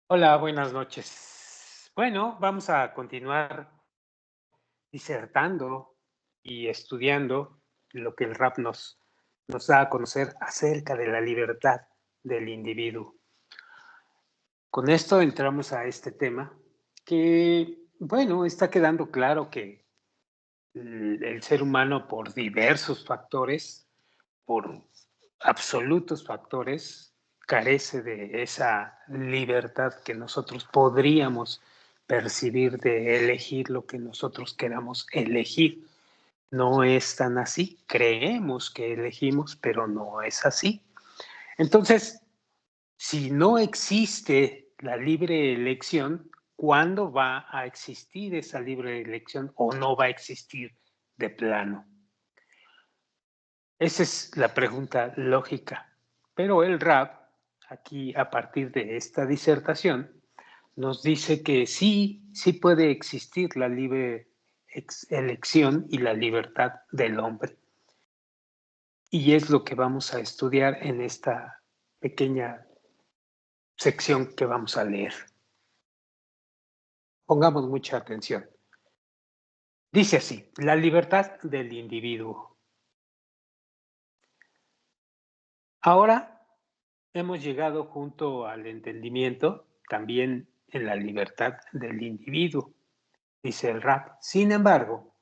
Hola, buenas noches. Bueno, vamos a continuar disertando y estudiando lo que el rap nos da a conocer acerca de la libertad del individuo. Con esto entramos a este tema que, bueno, está quedando claro que el ser humano por diversos factores, por absolutos factores, carece de esa libertad que nosotros podríamos percibir de elegir lo que nosotros queramos elegir. No es tan así. Creemos que elegimos, pero no es así. Entonces, si no existe la libre elección, ¿cuándo va a existir esa libre elección o no va a existir de plano? Esa es la pregunta lógica. Pero el rap, aquí a partir de esta disertación, nos dice que sí, sí puede existir la libre elección y la libertad del hombre. Y es lo que vamos a estudiar en esta pequeña sección que vamos a leer. Pongamos mucha atención. Dice así, la libertad del individuo. Ahora hemos llegado junto al entendimiento también en la libertad del individuo, dice el rap. Sin embargo,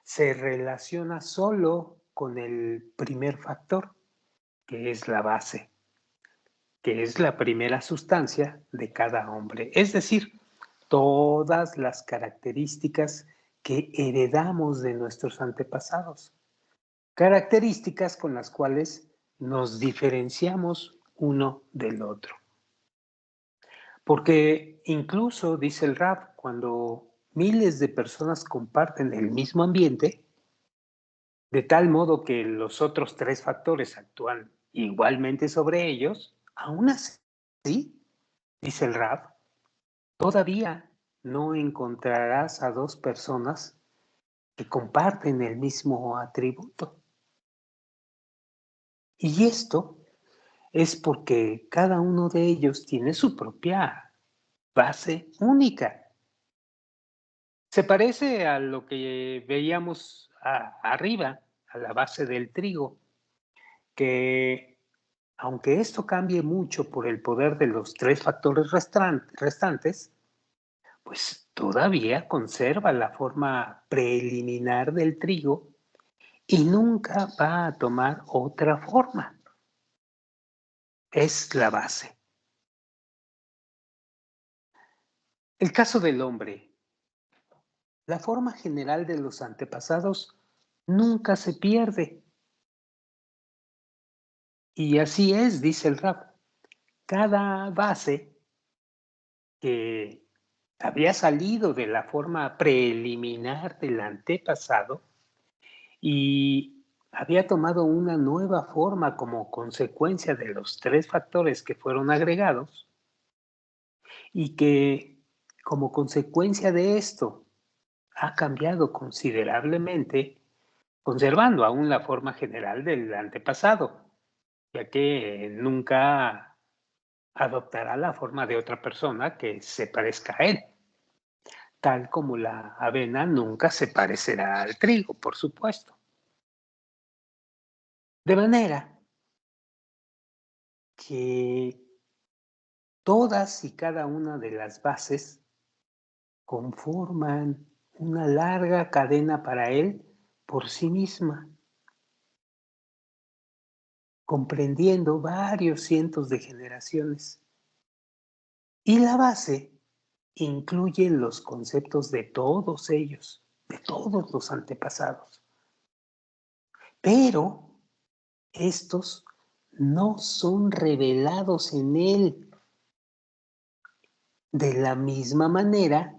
se relaciona solo con el primer factor, que es la base, que es la primera sustancia de cada hombre, es decir, todas las características que heredamos de nuestros antepasados, características con las cuales nos diferenciamos uno del otro. Porque incluso, dice el rap, cuando miles de personas comparten el mismo ambiente, de tal modo que los otros tres factores actúan igualmente sobre ellos, aún así, dice el rap, todavía no encontrarás a dos personas que comparten el mismo atributo. Y esto es porque cada uno de ellos tiene su propia base única. Se parece a lo que veíamos arriba, a la base del trigo, que aunque esto cambie mucho por el poder de los tres factores restantes, pues todavía conserva la forma preliminar del trigo y nunca va a tomar otra forma. Es la base. El caso del hombre. La forma general de los antepasados nunca se pierde. Y así es, dice el rap. Cada base que había salido de la forma preliminar del antepasado y había tomado una nueva forma como consecuencia de los tres factores que fueron agregados y que como consecuencia de esto ha cambiado considerablemente, conservando aún la forma general del antepasado, ya que nunca adoptará la forma de otra persona que se parezca a él, tal como la avena nunca se parecerá al trigo, por supuesto. De manera que todas y cada una de las bases conforman una larga cadena para él por sí misma, comprendiendo varios cientos de generaciones. Y la base incluye los conceptos de todos ellos, de todos los antepasados. Pero estos no son revelados en él de la misma manera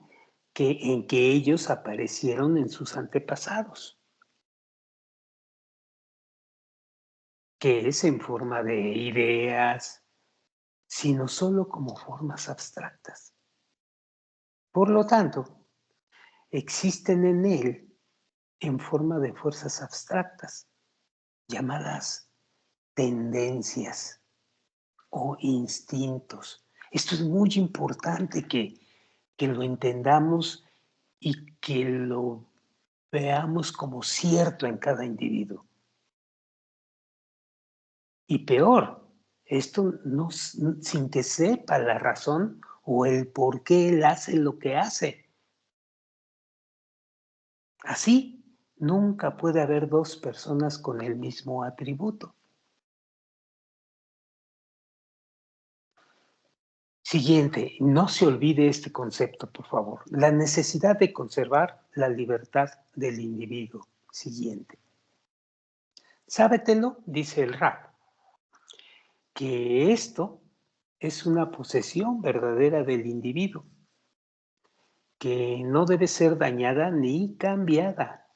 que en que ellos aparecieron en sus antepasados, que es en forma de ideas, sino solo como formas abstractas. Por lo tanto, existen en él en forma de fuerzas abstractas, llamadas tendencias o instintos, Esto es muy importante que lo entendamos y que lo veamos como cierto en cada individuo. Y peor, esto no, sin que sepa la razón o el por qué él hace lo que hace. Así, nunca puede haber dos personas con el mismo atributo. Siguiente, no se olvide este concepto, por favor. La necesidad de conservar la libertad del individuo. Siguiente. Sábetelo, dice el rap, que esto es una posesión verdadera del individuo, que no debe ser dañada ni cambiada,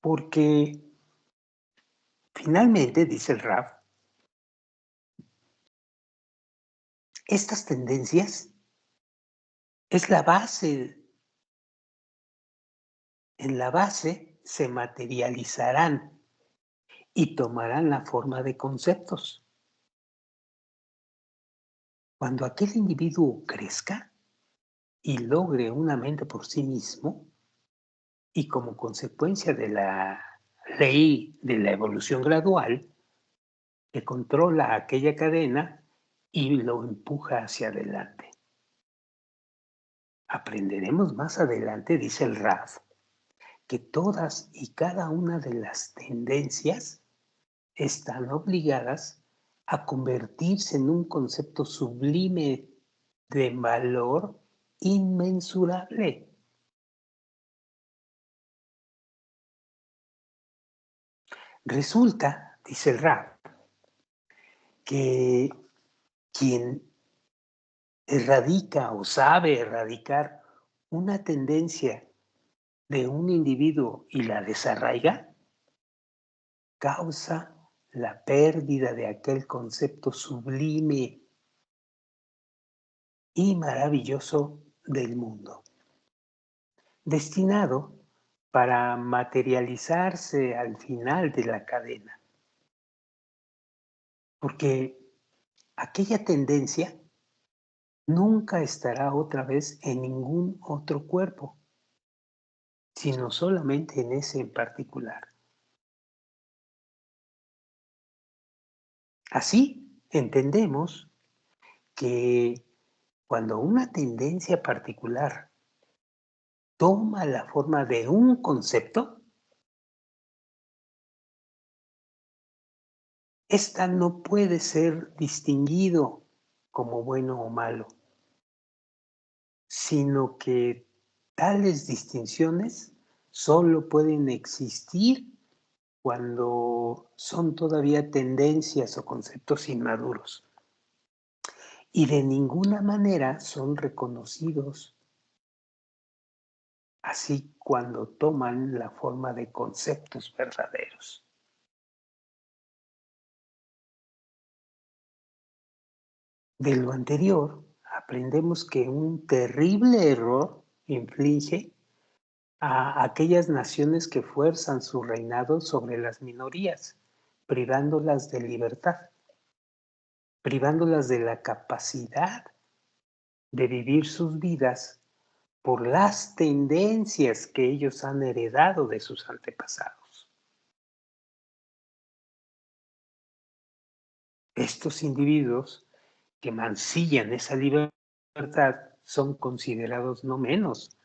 porque finalmente, dice el rap, estas tendencias es la base, en la base se materializarán y tomarán la forma de conceptos. Cuando aquel individuo crezca y logre una mente por sí mismo, y como consecuencia de la ley de la evolución gradual, que controla aquella cadena y lo empuja hacia adelante. Aprenderemos más adelante, dice el Raf, que todas y cada una de las tendencias están obligadas a convertirse en un concepto sublime de valor inmensurable. Resulta, dice el Raf, que quien erradica o sabe erradicar una tendencia de un individuo y la desarraiga, causa la pérdida de aquel concepto sublime y maravilloso del mundo, destinado para materializarse al final de la cadena. Porque aquella tendencia nunca estará otra vez en ningún otro cuerpo, sino solamente en ese en particular. Así entendemos que cuando una tendencia particular toma la forma de un concepto, esta no puede ser distinguido como bueno o malo, sino que tales distinciones solo pueden existir cuando son todavía tendencias o conceptos inmaduros y de ninguna manera son reconocidos así cuando toman la forma de conceptos verdaderos. De lo anterior, aprendemos que un terrible error inflige a aquellas naciones que fuerzan su reinado sobre las minorías, privándolas de libertad, privándolas de la capacidad de vivir sus vidas por las tendencias que ellos han heredado de sus antepasados. Estos individuos que mancillan esa libertad son considerados no menos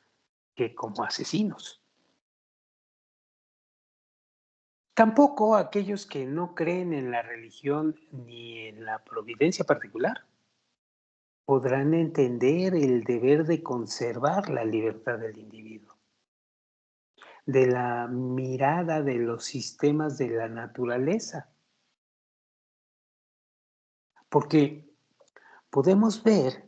que como asesinos. Tampoco aquellos que no creen en la religión ni en la providencia particular podrán entender el deber de conservar la libertad del individuo, de la mirada de los sistemas de la naturaleza, porque podemos ver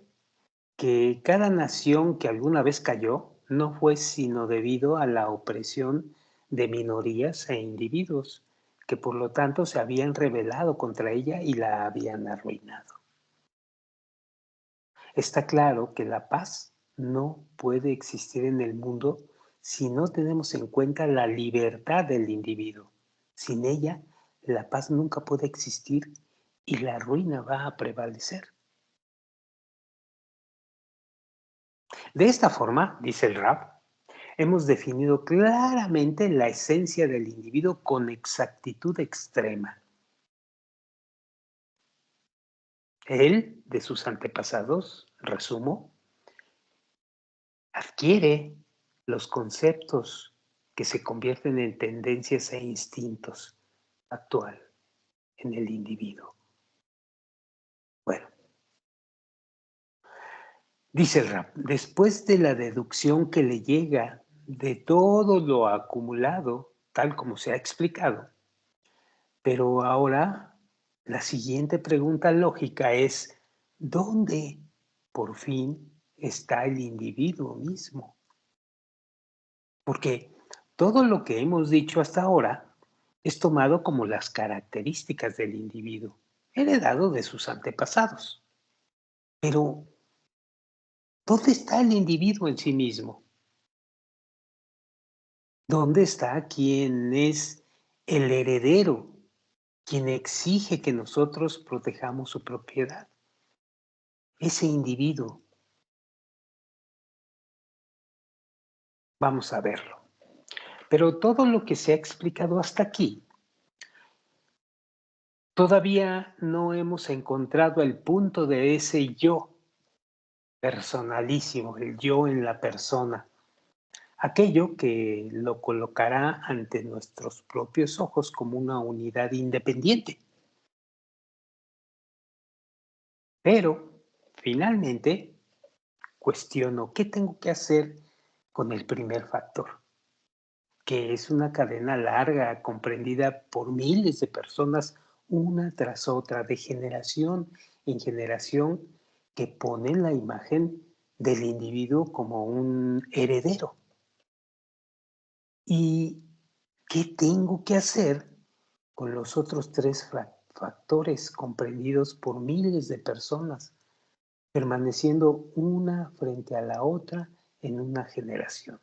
que cada nación que alguna vez cayó no fue sino debido a la opresión de minorías e individuos que por lo tanto se habían rebelado contra ella y la habían arruinado. Está claro que la paz no puede existir en el mundo si no tenemos en cuenta la libertad del individuo. Sin ella, la paz nunca puede existir y la ruina va a prevalecer. De esta forma, dice el Rab, hemos definido claramente la esencia del individuo con exactitud extrema. Él, de sus antepasados, resumo, adquiere los conceptos que se convierten en tendencias e instintos actual en el individuo. Bueno, dice el Rab, después de la deducción que le llega de todo lo acumulado, tal como se ha explicado, pero ahora la siguiente pregunta lógica es, ¿dónde por fin está el individuo mismo? Porque todo lo que hemos dicho hasta ahora es tomado como las características del individuo, heredado de sus antepasados. Pero, ¿dónde está el individuo en sí mismo? ¿Dónde está quien es el heredero, quien exige que nosotros protejamos su propiedad? Ese individuo, vamos a verlo. Pero todo lo que se ha explicado hasta aquí, todavía no hemos encontrado el punto de ese yo personalísimo, el yo en la persona, aquello que lo colocará ante nuestros propios ojos como una unidad independiente. Pero, finalmente, cuestiono qué tengo que hacer con el primer factor, que es una cadena larga comprendida por miles de personas, una tras otra, de generación en generación, que ponen la imagen del individuo como un heredero. ¿Y qué tengo que hacer con los otros tres factores comprendidos por miles de personas, permaneciendo una frente a la otra en una generación?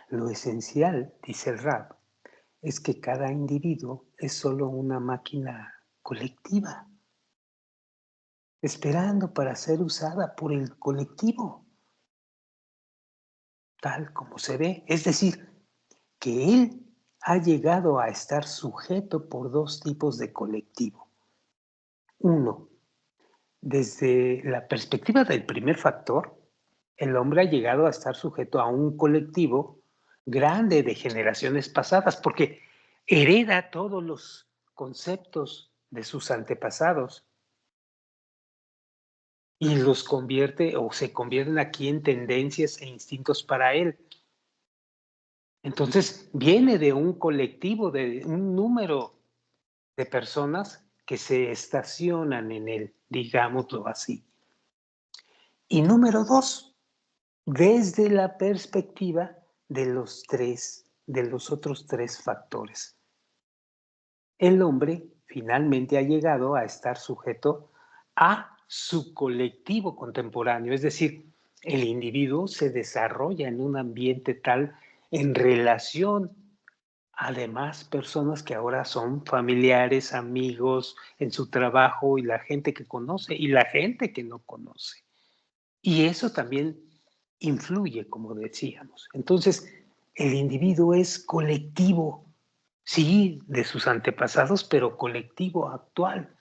Lo esencial, dice el Rab, es que cada individuo es solo una máquina colectiva, esperando para ser usada por el colectivo, tal como se ve. Es decir, que él ha llegado a estar sujeto por dos tipos de colectivo. Uno, desde la perspectiva del primer factor, el hombre ha llegado a estar sujeto a un colectivo grande de generaciones pasadas, porque hereda todos los conceptos de sus antepasados y los convierte o se convierten aquí en tendencias e instintos para él. Entonces, viene de un colectivo, de un número de personas que se estacionan en él, digámoslo así. Y número dos, desde la perspectiva de los otros tres factores. El hombre finalmente ha llegado a estar sujeto a su colectivo contemporáneo, es decir, el individuo se desarrolla en un ambiente tal en relación a demás personas que ahora son familiares, amigos, en su trabajo y la gente que conoce y la gente que no conoce. Y eso también influye, como decíamos. Entonces, el individuo es colectivo, sí, de sus antepasados, pero colectivo actual.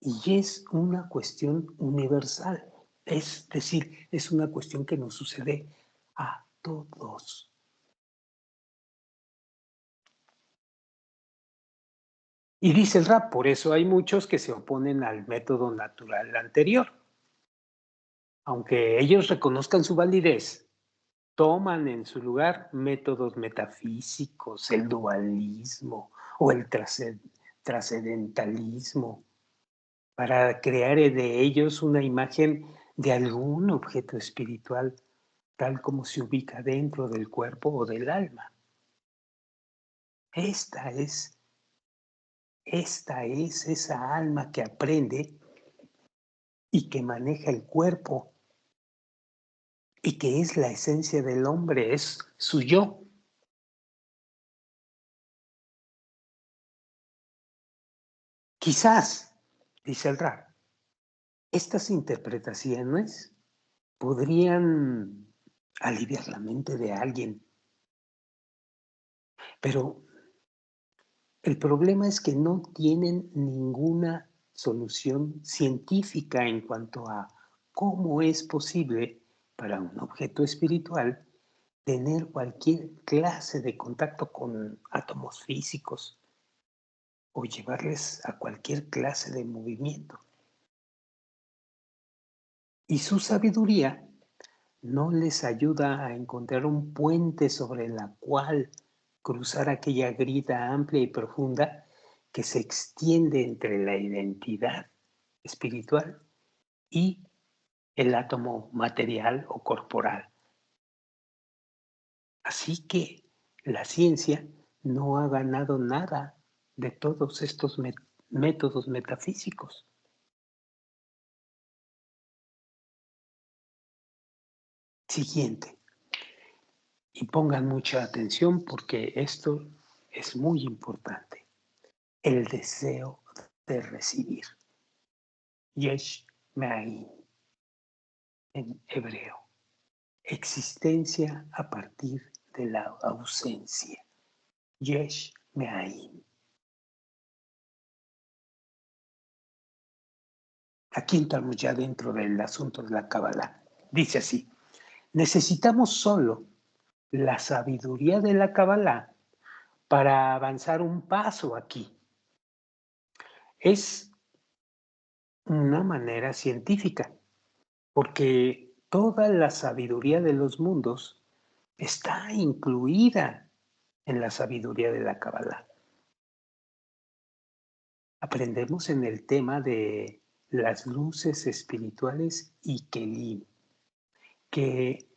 Y es una cuestión universal. Es decir, es una cuestión que nos sucede a todos. Y dice el rap, por eso hay muchos que se oponen al método natural anterior. Aunque ellos reconozcan su validez, toman en su lugar métodos metafísicos, el dualismo o el trascendentalismo, para crear de ellos una imagen de algún objeto espiritual, tal como se ubica dentro del cuerpo o del alma. Esta es, esta es esa alma que aprende y que maneja el cuerpo y que es la esencia del hombre, es su yo. Quizás, dice el Rab, estas interpretaciones podrían aliviar la mente de alguien, pero el problema es que no tienen ninguna solución científica en cuanto a cómo es posible para un objeto espiritual tener cualquier clase de contacto con átomos físicos o llevarles a cualquier clase de movimiento. Y su sabiduría no les ayuda a encontrar un puente sobre la cual cruzar aquella grita amplia y profunda que se extiende entre la identidad espiritual y el átomo material o corporal. Así que la ciencia no ha ganado nada de todos estos métodos metafísicos. Siguiente. Y pongan mucha atención porque esto es muy importante. El deseo de recibir. Yesh Me'ain en hebreo. Existencia a partir de la ausencia. Yesh Me'ain. Aquí entramos ya dentro del asunto de la Kabbalah. Dice así, necesitamos solo la sabiduría de la Kabbalah para avanzar un paso aquí. Es una manera científica, porque toda la sabiduría de los mundos está incluida en la sabiduría de la Kabbalah. Aprendemos en el tema de las luces espirituales y Kelim, que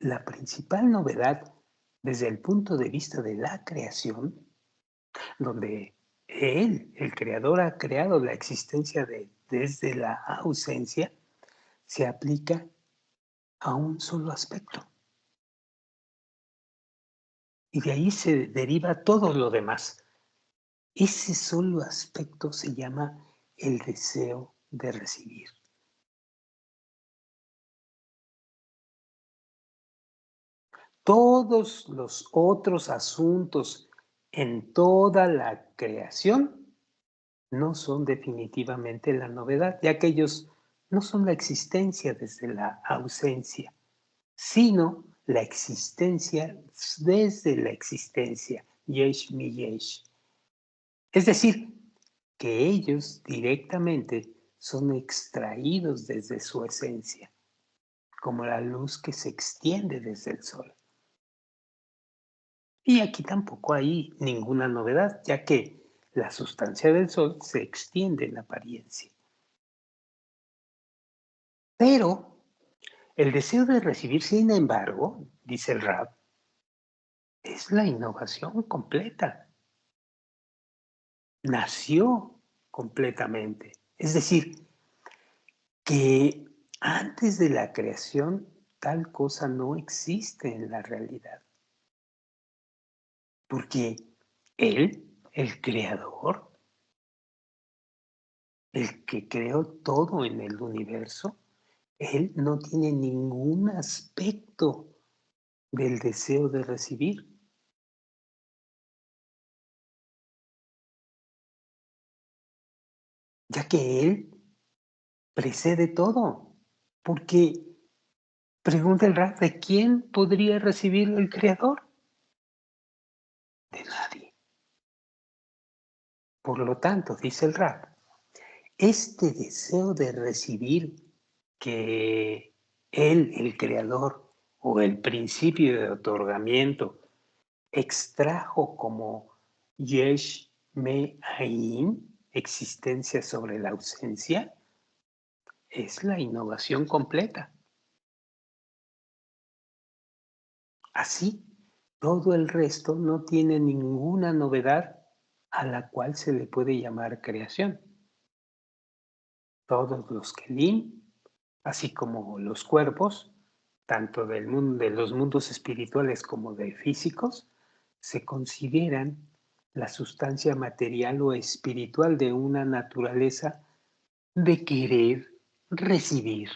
la principal novedad desde el punto de vista de la creación, donde Él, el Creador, ha creado la existencia desde la ausencia, se aplica a un solo aspecto. Y de ahí se deriva todo lo demás. Ese solo aspecto se llama el deseo de recibir. Todos los otros asuntos en toda la creación no son definitivamente la novedad, ya que ellos no son la existencia desde la ausencia, sino la existencia desde la existencia, yesh mi yesh. Es decir, que ellos directamente son extraídos desde su esencia, como la luz que se extiende desde el sol. Y aquí tampoco hay ninguna novedad, ya que la sustancia del sol se extiende en apariencia. Pero el deseo de recibir, sin embargo, dice el Rab, es la innovación completa. Nació completamente. Es decir, que antes de la creación tal cosa no existe en la realidad. Porque Él, el creador, el que creó todo en el universo, Él no tiene ningún aspecto del deseo de recibir. Ya que Él precede todo. Porque, pregunta el Rab, ¿de quién podría recibir el creador? De nadie. Por lo tanto, dice el Rab, este deseo de recibir que Él, el creador, o el principio de otorgamiento, extrajo como Yesh Me Ain, existencia sobre la ausencia, es la innovación completa. Así, todo el resto no tiene ninguna novedad a la cual se le puede llamar creación. Todos los Kelim, así como los cuerpos, tanto del mundo, de los mundos espirituales como de físicos, se consideran la sustancia material o espiritual de una naturaleza de querer recibir.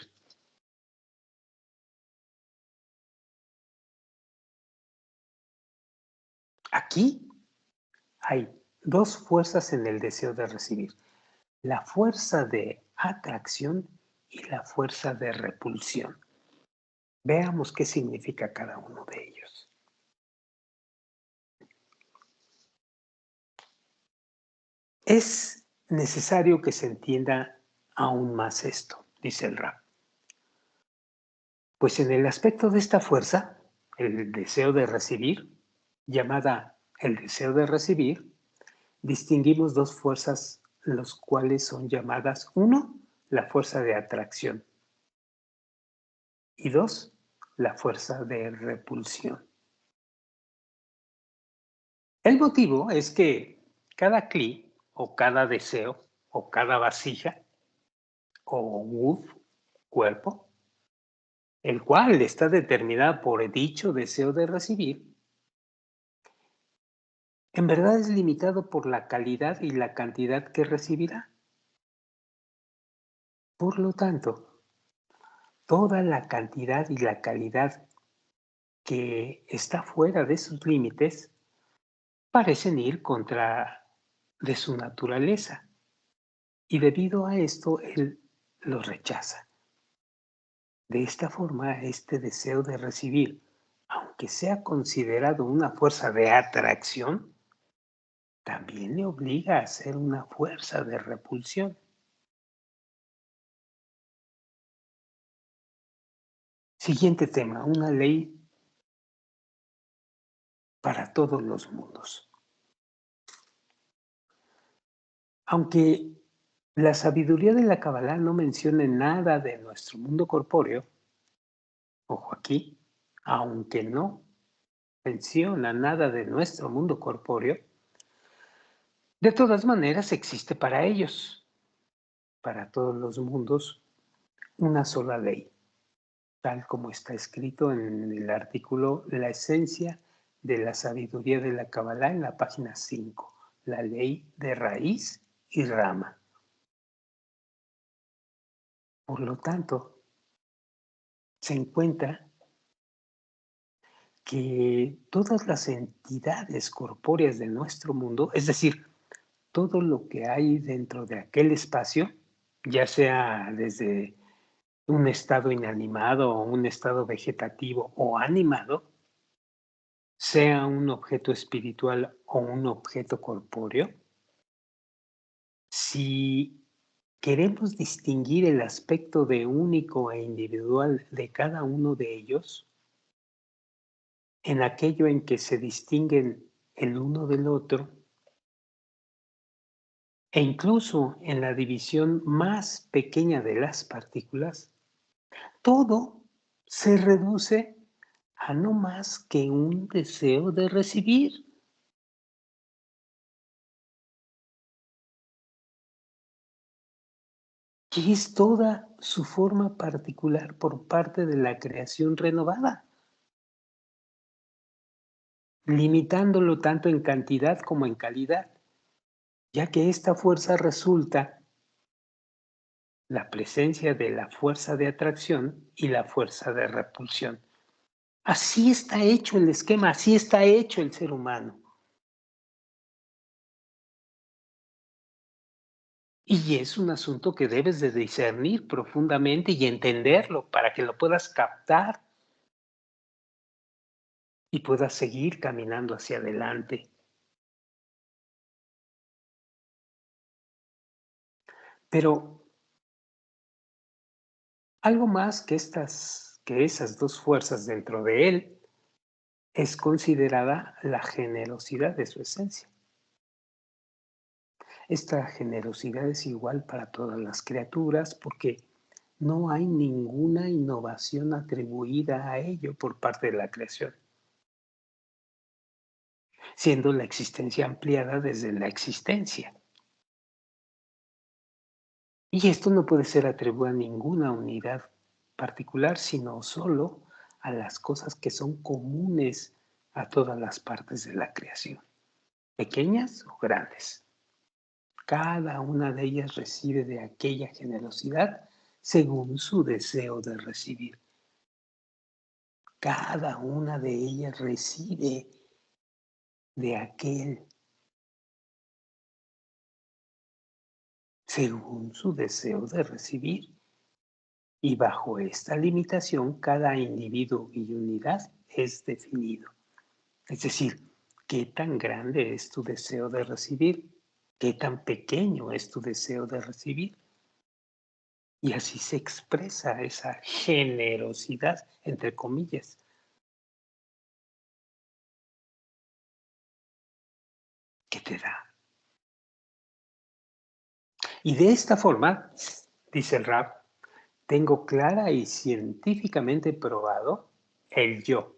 Aquí hay dos fuerzas en el deseo de recibir: la fuerza de atracción y la fuerza de repulsión. Veamos qué significa cada uno de ellos. Es necesario que se entienda aún más esto, dice el Rab. Pues en el aspecto de esta fuerza, el deseo de recibir, llamada el deseo de recibir, distinguimos dos fuerzas, los cuales son llamadas, uno, la fuerza de atracción y dos, la fuerza de repulsión. El motivo es que cada cli o cada deseo o cada vasija o wood, cuerpo, el cual está determinado por dicho deseo de recibir, en verdad es limitado por la calidad y la cantidad que recibirá. Por lo tanto, toda la cantidad y la calidad que está fuera de sus límites parecen ir contra de su naturaleza y debido a esto él los rechaza. De esta forma, este deseo de recibir, aunque sea considerado una fuerza de atracción, también le obliga a ser una fuerza de repulsión. Siguiente tema, una ley para todos los mundos. Aunque la sabiduría de la Kabbalah no menciona nada de nuestro mundo corpóreo, ojo aquí, aunque no menciona nada de nuestro mundo corpóreo, de todas maneras existe para ellos, para todos los mundos, una sola ley, tal como está escrito en el artículo La esencia de la sabiduría de la Kabbalah en la página 5, la ley de raíz y rama. Por lo tanto, se encuentra que todas las entidades corpóreas de nuestro mundo, es decir, todo lo que hay dentro de aquel espacio, ya sea desde un estado inanimado o un estado vegetativo o animado, sea un objeto espiritual o un objeto corpóreo, si queremos distinguir el aspecto de único e individual de cada uno de ellos, en aquello en que se distinguen el uno del otro, e incluso en la división más pequeña de las partículas, todo se reduce a no más que un deseo de recibir. Que es toda su forma particular por parte de la creación renovada, limitándolo tanto en cantidad como en calidad, ya que esta fuerza resulta la presencia de la fuerza de atracción y la fuerza de repulsión. Así está hecho el esquema, así está hecho el ser humano. Y es un asunto que debes de discernir profundamente y entenderlo para que lo puedas captar y puedas seguir caminando hacia adelante. Pero algo más que esas dos fuerzas dentro de él es considerada la generosidad de su esencia. Esta generosidad es igual para todas las criaturas porque no hay ninguna innovación atribuida a ello por parte de la creación, siendo la existencia ampliada desde la existencia. Y esto no puede ser atribuido a ninguna unidad particular, sino solo a las cosas que son comunes a todas las partes de la creación. pequeñas o grandes. Cada una de ellas recibe de aquella generosidad según su deseo de recibir. Cada una de ellas recibe de aquel según su deseo de recibir. Y bajo esta limitación, cada individuo y unidad es definido. Es decir, ¿qué tan grande es tu deseo de recibir? ¿Qué tan pequeño es tu deseo de recibir? Y así se expresa esa generosidad, entre comillas. Que te da. Y de esta forma, dice el Rab, tengo clara y científicamente probado el yo,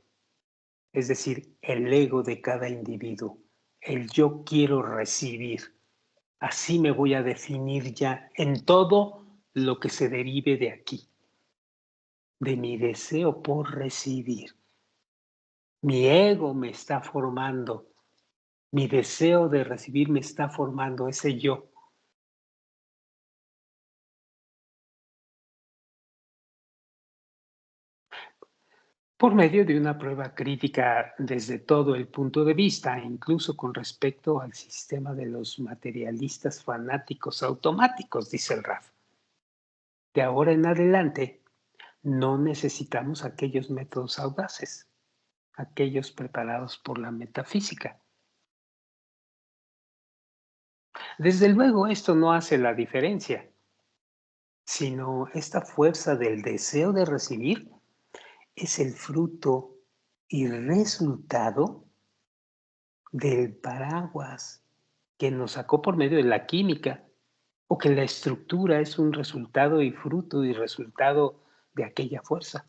es decir, el ego de cada individuo. El yo quiero recibir. Así me voy a definir ya en todo lo que se derive de aquí, de mi deseo por recibir. Mi ego me está formando, mi deseo de recibir me está formando ese yo. Por medio de una prueba crítica desde todo el punto de vista, incluso con respecto al sistema de los materialistas fanáticos automáticos, dice el RAF. De ahora en adelante, no necesitamos aquellos métodos audaces, aquellos preparados por la metafísica. Desde luego, esto no hace la diferencia, sino esta fuerza del deseo de recibir es el fruto y resultado del paraguas que nos sacó por medio de la química, o que la estructura es un resultado y fruto y resultado de aquella fuerza,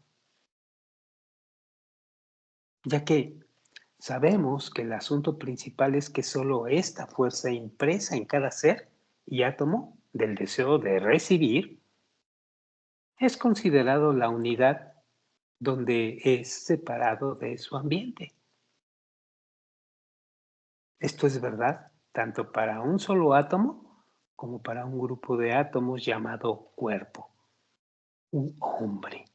ya que sabemos que el asunto principal es que solo esta fuerza impresa en cada ser y átomo del deseo de recibir es considerado la unidad donde es separado de su ambiente. Esto es verdad tanto para un solo átomo como para un grupo de átomos llamado cuerpo, un hombre.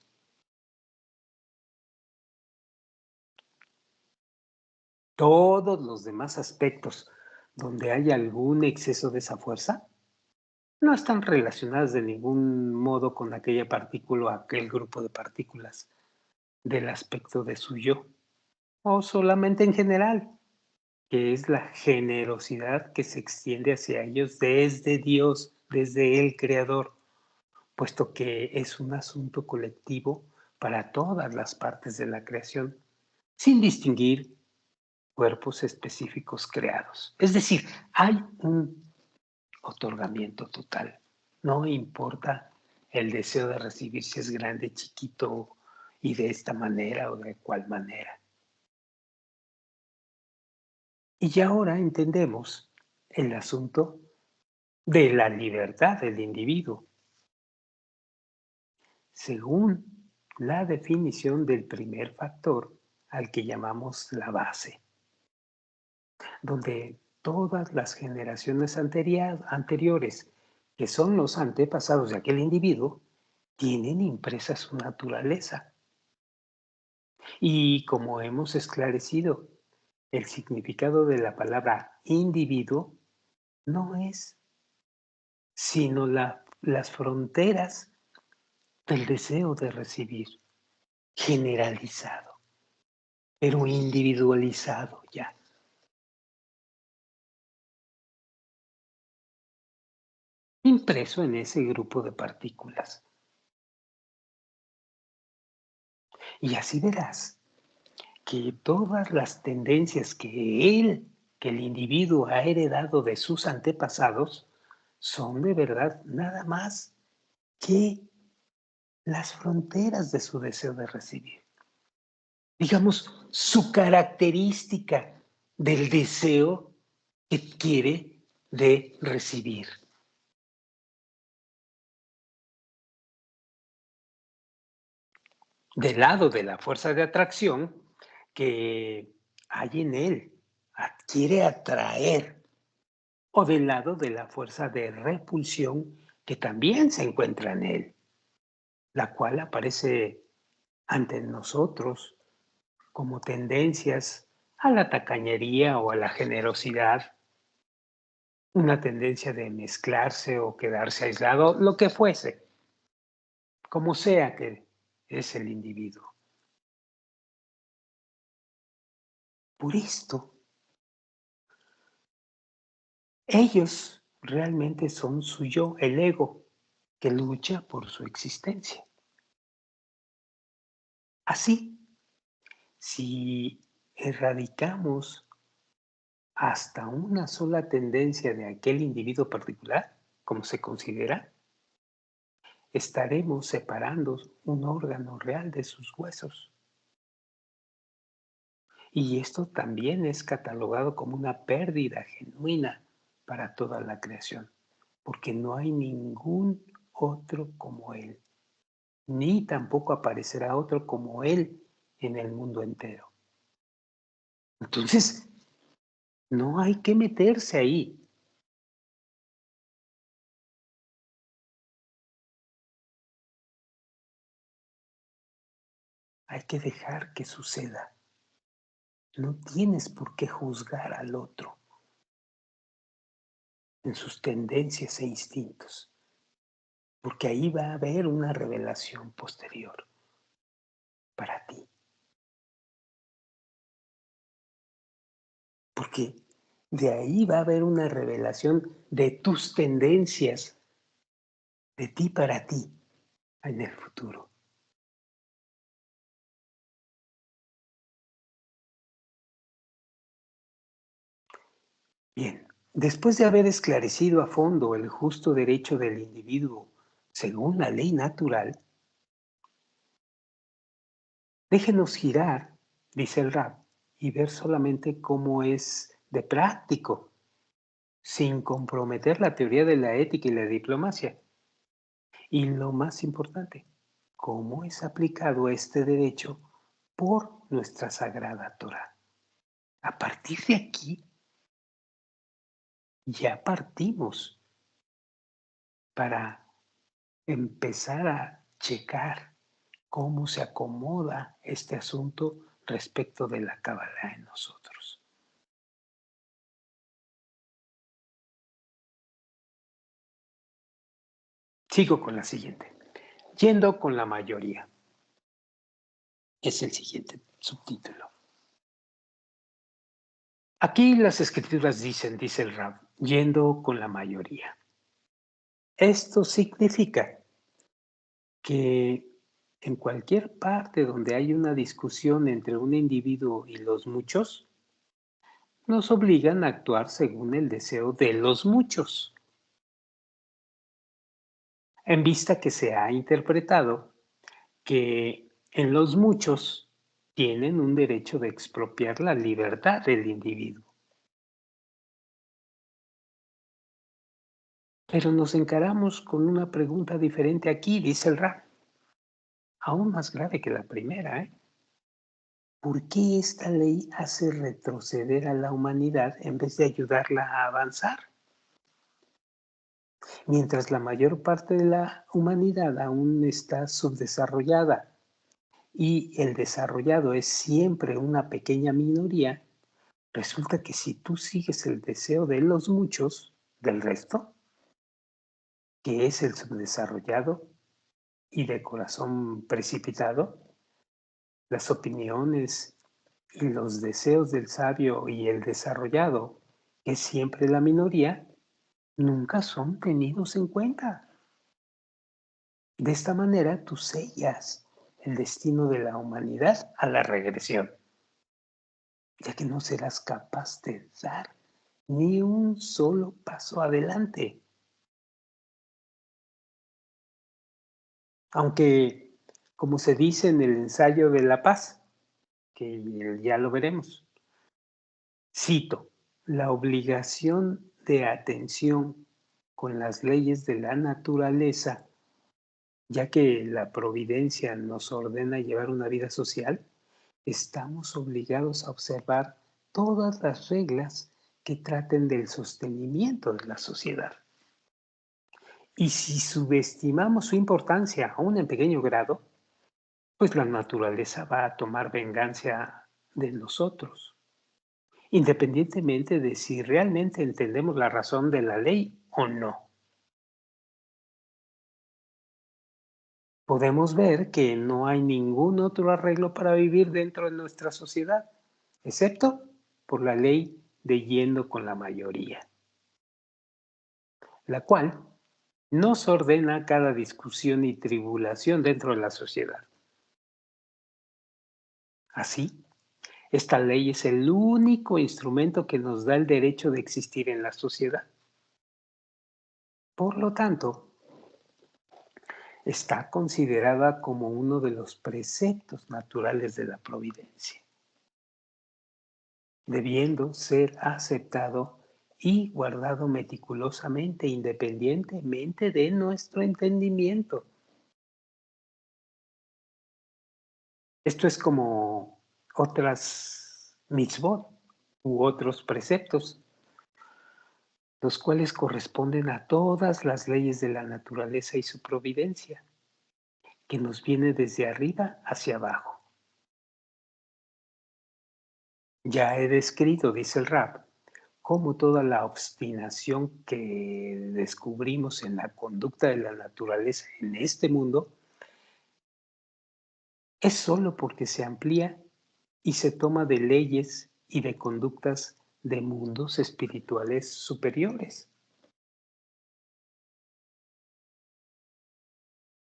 Todos los demás aspectos donde hay algún exceso de esa fuerza no están relacionadas de ningún modo con aquella partícula o aquel grupo de partículas del aspecto de su yo, o solamente en general, que es la generosidad que se extiende hacia ellos desde Dios, desde el Creador, puesto que es un asunto colectivo para todas las partes de la creación, sin distinguir cuerpos específicos creados. Es decir, hay un otorgamiento total. No importa el deseo de recibir si es grande, chiquito y de esta manera o de cual manera. Y ya ahora entendemos el asunto de la libertad del individuo, según la definición del primer factor al que llamamos la base, donde todas las generaciones anteriores, que son los antepasados de aquel individuo, tienen impresa su naturaleza. Y como hemos esclarecido, el significado de la palabra individuo no es sino las fronteras del deseo de recibir, generalizado, pero individualizado ya. Impreso en ese grupo de partículas. Y así verás que todas las tendencias que el individuo ha heredado de sus antepasados, son de verdad nada más que las fronteras de su deseo de recibir. Digamos, su característica del deseo que quiere de recibir. Del lado de la fuerza de atracción que hay en él adquiere atraer o del lado de la fuerza de repulsión que también se encuentra en él, la cual aparece ante nosotros como tendencias a la tacañería o a la generosidad, una tendencia de mezclarse o quedarse aislado, lo que fuese, como sea que es el individuo. Por esto, ellos realmente son su yo, el ego, que lucha por su existencia. Así, si erradicamos hasta una sola tendencia de aquel individuo particular, como se considera, estaremos separando un órgano real de sus huesos. Y esto también es catalogado como una pérdida genuina para toda la creación, porque no hay ningún otro como Él, ni tampoco aparecerá otro como Él en el mundo entero. Entonces, no hay que meterse ahí. Hay que dejar que suceda. No tienes por qué juzgar al otro en sus tendencias e instintos, porque ahí va a haber una revelación posterior para ti. Porque de ahí va a haber una revelación de tus tendencias, de ti para ti, en el futuro. Bien, después de haber esclarecido a fondo el justo derecho del individuo según la ley natural, déjenos girar, dice el Rab, y ver solamente cómo es de práctico, sin comprometer la teoría de la ética y la diplomacia. Y lo más importante, cómo es aplicado este derecho por nuestra sagrada Torah. A partir de aquí, ya partimos para empezar a checar cómo se acomoda este asunto respecto de la Kabbalah en nosotros. Sigo con la siguiente. Yendo con la mayoría. Es el siguiente subtítulo. Aquí las escrituras dicen, dice el Rab, yendo con la mayoría. Esto significa que en cualquier parte donde hay una discusión entre un individuo y los muchos, nos obligan a actuar según el deseo de los muchos, en vista que se ha interpretado que en los muchos tienen un derecho de expropiar la libertad del individuo. Pero nos encaramos con una pregunta diferente aquí, dice el Rab, aún más grave que la primera, ¿eh? ¿Por qué esta ley hace retroceder a la humanidad en vez de ayudarla a avanzar? Mientras la mayor parte de la humanidad aún está subdesarrollada y el desarrollado es siempre una pequeña minoría, resulta que si tú sigues el deseo de los muchos, del resto, que es el subdesarrollado y de corazón precipitado, las opiniones y los deseos del sabio y el desarrollado, que es siempre la minoría, nunca son tenidos en cuenta. De esta manera tú sellas el destino de la humanidad a la regresión, ya que no serás capaz de dar ni un solo paso adelante. Aunque, como se dice en el ensayo de la paz, que ya lo veremos, cito, la obligación de atención con las leyes de la naturaleza, ya que la providencia nos ordena llevar una vida social, estamos obligados a observar todas las reglas que traten del sostenimiento de la sociedad. Y si subestimamos su importancia aún en pequeño grado, pues la naturaleza va a tomar venganza de nosotros, independientemente de si realmente entendemos la razón de la ley o no. Podemos ver que no hay ningún otro arreglo para vivir dentro de nuestra sociedad, excepto por la ley de yendo con la mayoría, la cual nos ordena cada discusión y tribulación dentro de la sociedad. Así, esta ley es el único instrumento que nos da el derecho de existir en la sociedad. Por lo tanto, está considerada como uno de los preceptos naturales de la providencia, debiendo ser aceptado y guardado meticulosamente, independientemente de nuestro entendimiento. Esto es como otras mitzvot u otros preceptos, los cuales corresponden a todas las leyes de la naturaleza y su providencia, que nos viene desde arriba hacia abajo. Ya he descrito, dice el Rab, cómo toda la obstinación que descubrimos en la conducta de la naturaleza en este mundo es solo porque se amplía y se toma de leyes y de conductas de mundos espirituales superiores.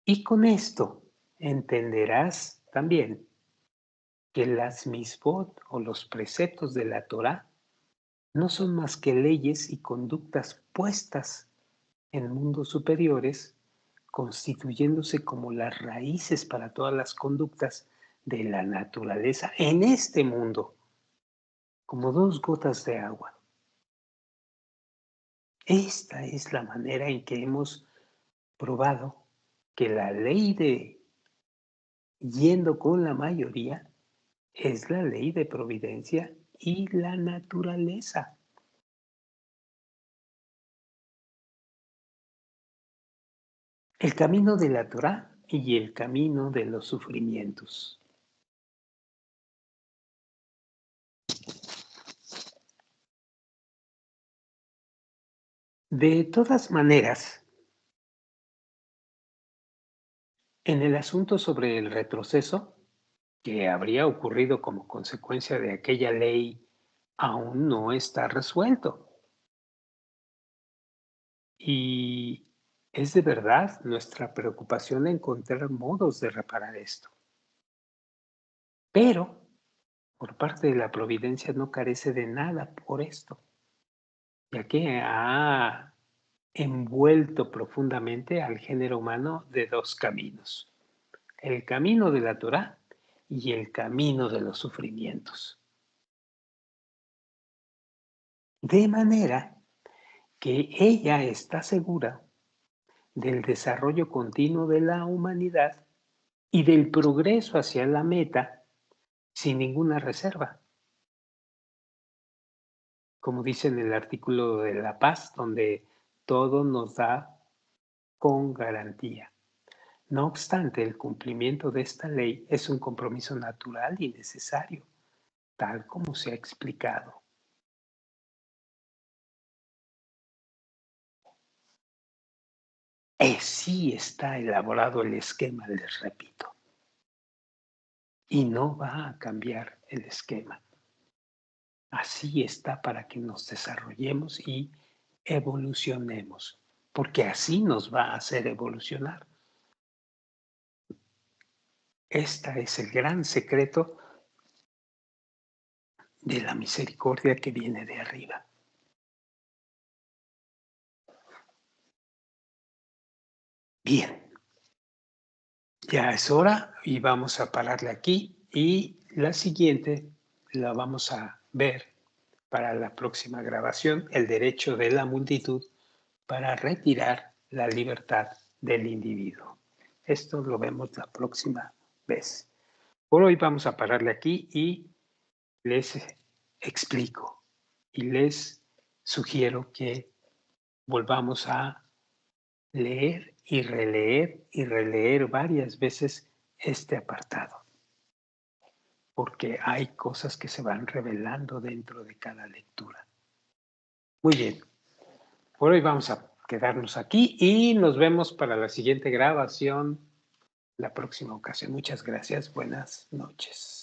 Y con esto entenderás también que las misbot o los preceptos de la Torá no son más que leyes y conductas puestas en mundos superiores, constituyéndose como las raíces para todas las conductas de la naturaleza en este mundo, como dos gotas de agua. Esta es la manera en que hemos probado que la ley de yendo con la mayoría es la ley de providencia y la naturaleza. El camino de la Torá y el camino de los sufrimientos. De todas maneras, en el asunto sobre el retroceso, que habría ocurrido como consecuencia de aquella ley, aún no está resuelto. Y es de verdad nuestra preocupación encontrar modos de reparar esto. Pero, por parte de la providencia no carece de nada por esto, ya que ha envuelto profundamente al género humano de dos caminos: el camino de la Torá y el camino de los sufrimientos. De manera que ella está segura del desarrollo continuo de la humanidad y del progreso hacia la meta sin ninguna reserva, como dice en el artículo de La Paz, donde todo nos da con garantía. No obstante, el cumplimiento de esta ley es un compromiso natural y necesario, tal como se ha explicado. Así está elaborado el esquema, les repito, y no va a cambiar el esquema. Así está para que nos desarrollemos y evolucionemos, porque así nos va a hacer evolucionar. Este es el gran secreto de la misericordia que viene de arriba. Bien, ya es hora y vamos a pararle aquí, y la siguiente la vamos a ver para la próxima grabación: el derecho de la multitud para retirar la libertad del individuo. Esto lo vemos la próxima vez. Por hoy vamos a pararle aquí y les explico y les sugiero que volvamos a leer y releer varias veces este apartado, porque hay cosas que se van revelando dentro de cada lectura. Muy bien, por hoy vamos a quedarnos aquí y nos vemos para la siguiente grabación la próxima ocasión. Muchas gracias, buenas noches.